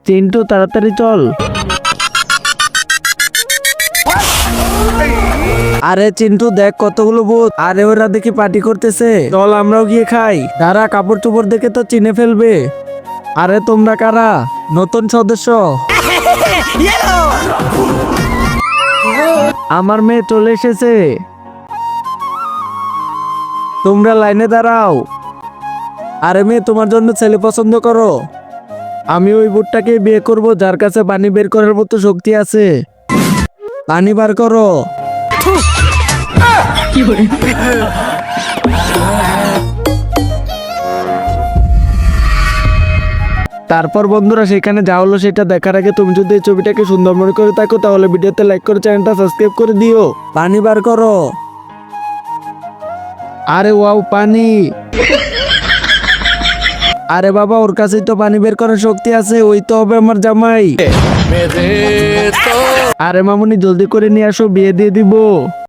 চিন্টু তাড়াতাড়ি চল। আরে চিন্টু দেখ কতগুলো ভূত, আরে ওরা দেখি পার্টি করতেছে, চল আমরাও গিয়ে খাই। দাঁড়া, কাপড় চোপড় দেখে তো চিনে ফেলবে। আরে তোমরা কারা? নতুন সদস্য? আমার মেয়ে চলে এসেছে, তোমরা লাইনে দাঁড়াও। আরে মেয়ে, তোমার জন্য ছেলে পছন্দ করো। আমি ওই বুটটাকে বিয়ে করব যার কাছে পানি বের করার মতো শক্তি আছে। পানি বার করো। তারপর বন্ধুরা সেখানে যা হলো সেটা দেখার আগে তুমি যদি এই ছবিটাকে সুন্দর মনে করে থাকো তাহলে ভিডিওতে লাইক করে চ্যানেলটা সাবস্ক্রাইব করে দিও। পানি বার করো। আরে ওয়াও, পানি। আরে বাবা, ওর কাছেই তো পানি বের করার শক্তি আছে, ওই তো হবে আমার জামাই। আরে মামুনি জলদি করে নিয়ে আসো, বিয়ে দিয়ে দিব।